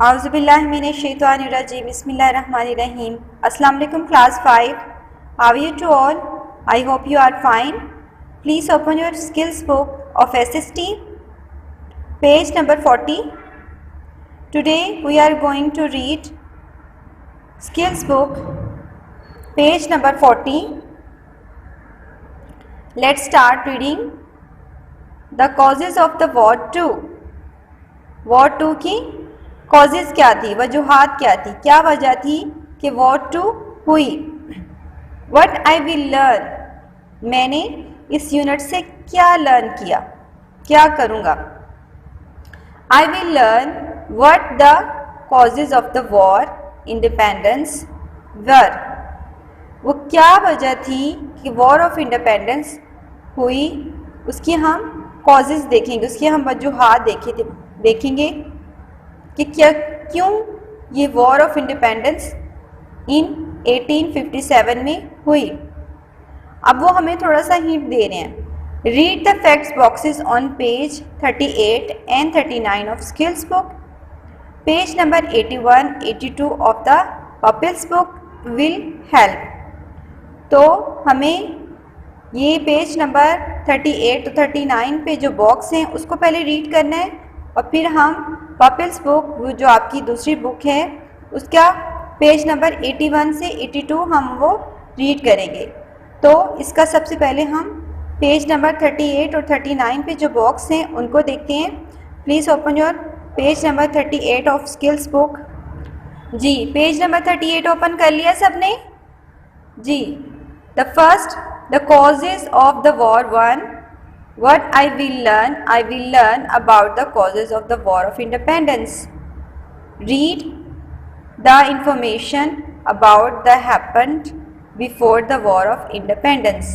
Auzubillahiminash-shaytanir-rajim. Bismillahir-rahmanir-rahim. Assalamu alaikum class 5. How are you to all? I hope you are fine. Please open your skills book of SST, page number 40. Today we are going to read skills book, page number 40. Let's start reading. The causes of the War II. War II की causes क्या थी, वजूहात क्या थी, क्या वजह थी कि war 2 हुई। वट आई विल लर्न, मैंने इस यूनिट से क्या लर्न किया, क्या करूँगा। I will learn what the causes of the war independence war, वो क्या वजह थी कि वॉर ऑफ इंडिपेंडेंस हुई, उसकी हम कॉजेज़ देखेंगे, उसकी हम वजूहात देखेंगे कि क्यों ये वॉर ऑफ इंडिपेंडेंस इन 1857 में हुई। अब वो हमें थोड़ा सा हिंट दे रहे हैं। Read the facts boxes on page 38 and 39 of skills book, page number 81, 82 of the pupils book will help. तो हमें ये पेज नंबर 38 तो 39 पे जो बॉक्स हैं उसको पहले रीड करना है और फिर हम पपिल्स बुक, वो जो आपकी दूसरी बुक है, उसका पेज नंबर 81 से 82 हम वो रीड करेंगे। तो इसका सबसे पहले हम पेज नंबर 38 और 39 पे जो बॉक्स हैं उनको देखते हैं। Please open your page number 38 of skills book. जी, पेज नंबर 38 ओपन कर लिया सबने? जी। The first, the causes of the war 1. What I will learn about the causes of the War of Independence. Read the information about the happened before the War of Independence.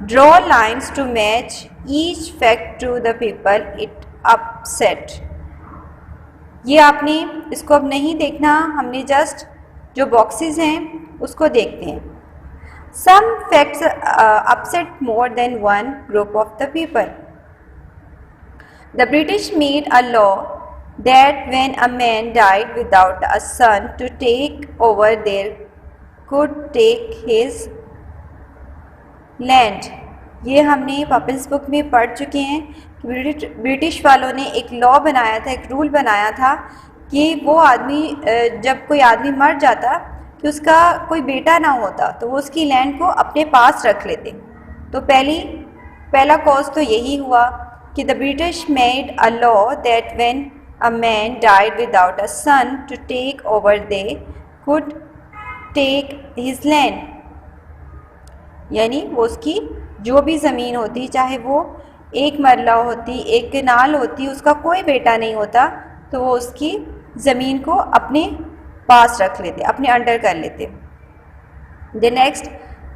Draw lines to match each fact to the people it upset. ये आपने इसको अब नहीं देखना, हमने just जो boxes हैं उसको देखते हैं। Some facts upset more than one group of the people. The British made a law that when a man died without a son to take over, they could take his land. ये हमने पपिल्स book में पढ़ चुके हैं कि British वालों ने एक लॉ बनाया था, एक रूल बनाया था कि वो आदमी, जब कोई आदमी मर जाता कि उसका कोई बेटा ना होता तो वो उसकी लैंड को अपने पास रख लेते। तो पहला कॉज तो यही हुआ कि the British made a law that when a man died without a son to take over, they could take his land, यानी वो उसकी जो भी ज़मीन होती, चाहे वो एक मरला होती, एक कनाल होती, उसका कोई बेटा नहीं होता तो वो उसकी ज़मीन को अपने पास रख लेते, अपने अंडर कर लेते। The next,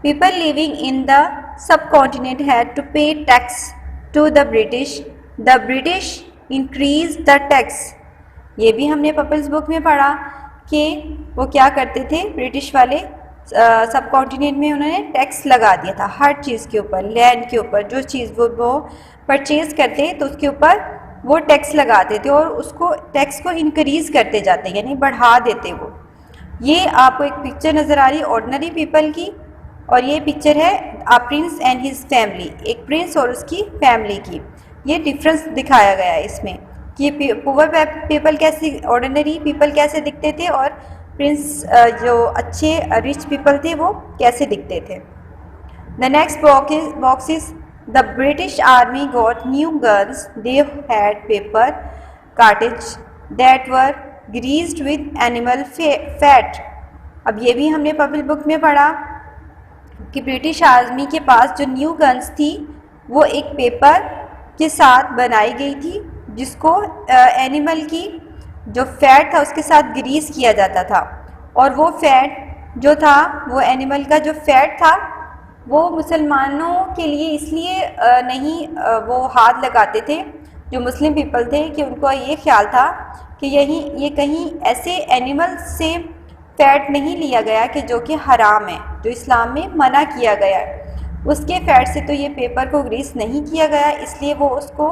people living in the subcontinent had to pay tax to the British. The British increase the tax, ये भी हमने पपिल्स बुक में पढ़ा कि वो क्या करते थे, ब्रिटिश वाले सब कॉन्टिनेंट में उन्होंने टैक्स लगा दिया था हर चीज़ के ऊपर, लैंड के ऊपर, जो चीज़ वो परचेज करते तो उसके ऊपर वो टैक्स लगाते थे और उसको टैक्स को इंक्रीज़ करते जाते, यानी बढ़ा देते वो। ये आपको एक पिक्चर नज़र आ रही है ऑर्डिनरी पीपल की, और ये पिक्चर है a prince and his family, एक प्रिंस और उसकी फैमिली की। ये डिफरेंस दिखाया गया है इसमें कि पुअर पीपल कैसे, ऑर्डिनरी पीपल कैसे दिखते थे और प्रिंस जो अच्छे रिच पीपल थे वो कैसे दिखते थे। The next box is The British Army got new guns. They had paper cartridge that were greased with animal fat. अब ये भी हमने पपिल बुक में पढ़ा कि ब्रिटिश आर्मी के पास जो न्यू गन्स थी वो एक पेपर के साथ बनाई गई थी जिसको एनिमल की जो फैट था उसके साथ ग्रीस किया जाता था, और वो फैट जो था, वो एनिमल का जो फैट था वो मुसलमानों के लिए इसलिए नहीं वो हाथ लगाते थे, जो मुस्लिम पीपल थे, कि उनको ये ख्याल था कि ये कहीं ऐसे एनिमल से फ़ैट नहीं लिया गया कि जो कि हराम है, जो इस्लाम में मना किया गया है, उसके फ़ैट से तो ये पेपर को ग्रीस नहीं किया गया, इसलिए वो उसको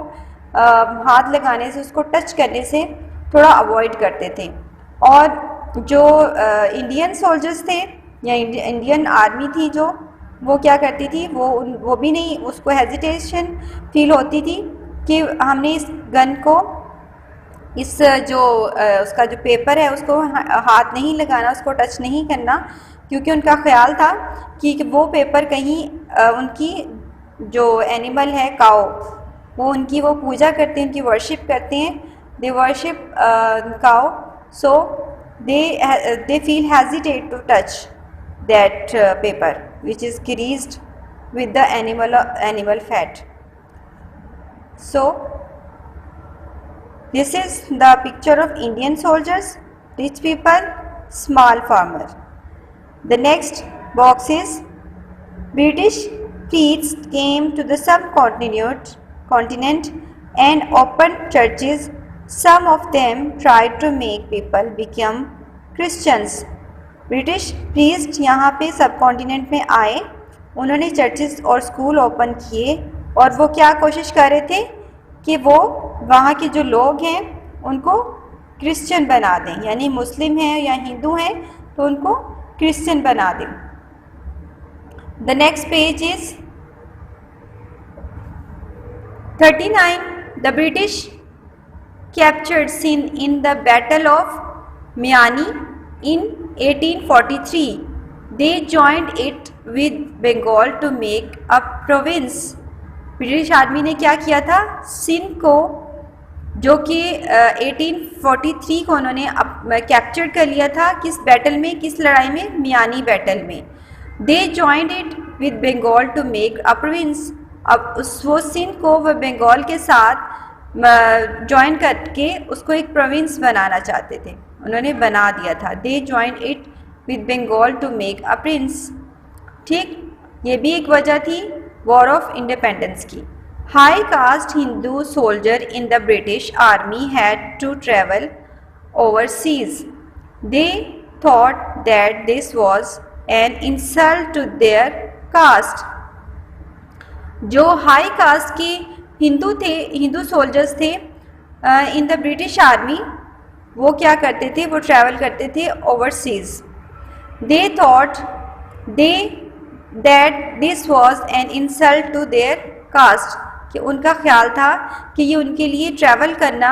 हाथ लगाने से, उसको टच करने से थोड़ा अवॉइड करते थे। और जो इंडियन सोल्जर्स थे या इंडियन आर्मी थी जो, वो क्या करती थी, वो भी नहीं, उसको हेजिटेशन फील होती थी कि हमने इस गन को, इस जो उसका जो पेपर है उसको हाथ नहीं लगाना, उसको टच नहीं करना, क्योंकि उनका ख्याल था कि वो पेपर कहीं उनकी जो एनिमल है काओ, वो उनकी वो पूजा करते हैं, उनकी वर्शिप करते हैं, they worship cow, so they feel hesitate to touch that paper which is greased with the animal fat. So this is the picture of Indian soldiers, rich people, small farmer. The next box is British fleets came to the subcontinent and opened churches. Some of them tried to make people become Christians. British priest यहाँ पे सब continent में आए, उन्होंने churches और school open किए, और वो क्या कोशिश कर रहे थे कि वो वहाँ के जो लोग हैं उनको क्रिश्चियन बना दें, यानी मुस्लिम हैं या हिंदू हैं तो उनको क्रिश्चियन बना दें। The next page is 39. The British captured Sindh in the Battle of Miani in 1843. They joined it with Bengal to make a province. British army ने क्या किया था, सिंध को, जो कि 1843 को उन्होंने कैप्चर कर लिया था, किस बैटल में, किस लड़ाई में, मियानी बैटल में। They joined it with Bengal to make a province. अब वो सिंध को वो बंगाल के साथ ज्वाइन करके उसको एक प्रोविंस बनाना चाहते थे, उन्होंने बना दिया था। They join it with Bengal to make a prince. ठीक, ये भी एक वजह थी वॉर ऑफ इंडिपेंडेंस की। High caste Hindu soldier in the British army had to travel overseas. They thought that this was an insult to their caste. जो high caste की Hindu soldiers थे इन द ब्रिटिश आर्मी, वो क्या करते थे, वो travel करते थे overseas. They thought that this was an insult to their caste, कि उनका ख्याल था कि ये उनके लिए ट्रैवल करना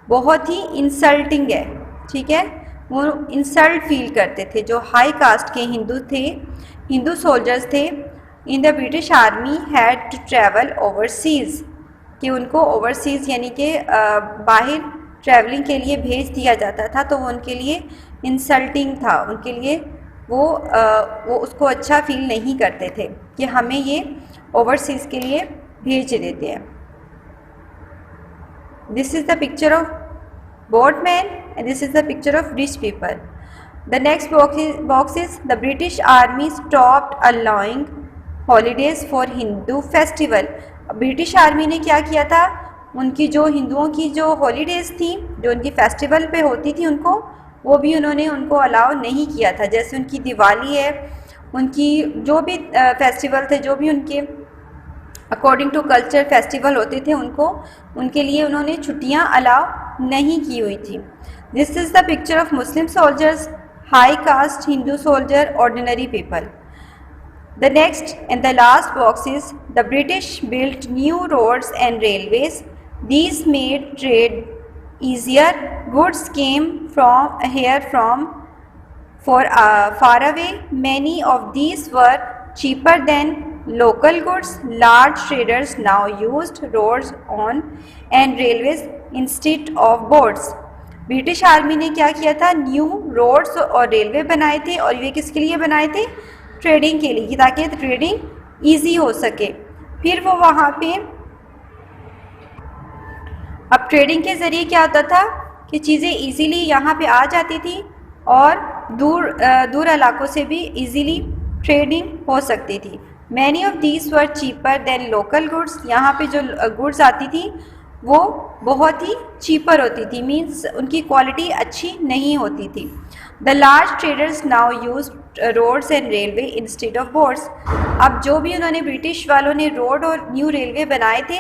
बहुत ही इंसल्टिंग है। ठीक है, वो इंसल्ट फील करते थे। जो हाई कास्ट के हिंदू सोल्जर्स थे in the British army had to travel overseas, कि उनको ओवरसीज़ यानी कि बाहर ट्रैवलिंग के लिए भेज दिया जाता था, तो वो उनके लिए इंसल्टिंग था, उनके लिए वो उसको अच्छा फील नहीं करते थे कि हमें ये ओवरसीज़ के लिए भेज देते हैं। This is the picture of boatman and this is the picture of rich people. The next box is the British army stopped allowing holidays for Hindu festival. British army ने क्या किया था, उनकी जो हिंदुओं की जो हॉलीडेज़ थी, जो उनकी फेस्टिवल पे होती थी, वो भी उन्होंने उनको अलाउ नहीं किया था। जैसे उनकी दिवाली है, उनकी जो भी फेस्टिवल थे, जो भी उनके अकॉर्डिंग टू कल्चर फेस्टिवल होते थे, उनके लिए उन्होंने छुट्टियां अलाउ नहीं की हुई थी। This is the picture of Muslim soldiers, high caste Hindu soldier, ordinary people. The next and the last box is the British built new roads and railways. These made trade easier. Goods came from far away. Many of these were cheaper than local goods. Large traders now used roads and railways instead of boats. British army ने क्या किया था, new roads और railway बनाए थे, और ये किसके लिए बनाए थे, ट्रेडिंग के लिए, ताकि ट्रेडिंग इजी हो सके। फिर वो वहाँ पे, अब ट्रेडिंग के ज़रिए क्या होता था कि चीज़ें इजीली यहाँ पे आ जाती थी, और दूर इलाकों से भी इजीली ट्रेडिंग हो सकती थी। Many of these were cheaper than local goods. यहाँ पे जो गुड्स आती थी वो बहुत ही चीपर होती थी, मीन्स उनकी क्वालिटी अच्छी नहीं होती थी। The large traders now use roads and railway instead of boats. अब जो भी उन्होंने ब्रिटिश वालों ने रोड और न्यू रेलवे बनाए थे,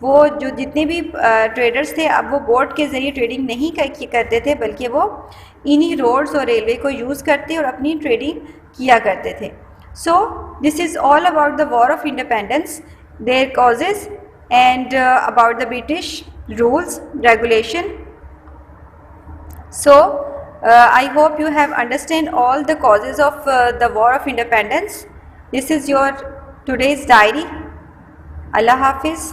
वो जो जितने भी ट्रेडर्स थे अब वो बोट के ज़रिए ट्रेडिंग नहीं करते थे, बल्कि वो इन्हीं रोड्स और रेलवे को यूज़ करते और अपनी ट्रेडिंग किया करते थे। So this is all about the war of independence, their causes and about the British rules regulation. So I hope you have understand all the causes of the war of independence. This is your today's diary. Allah Hafiz.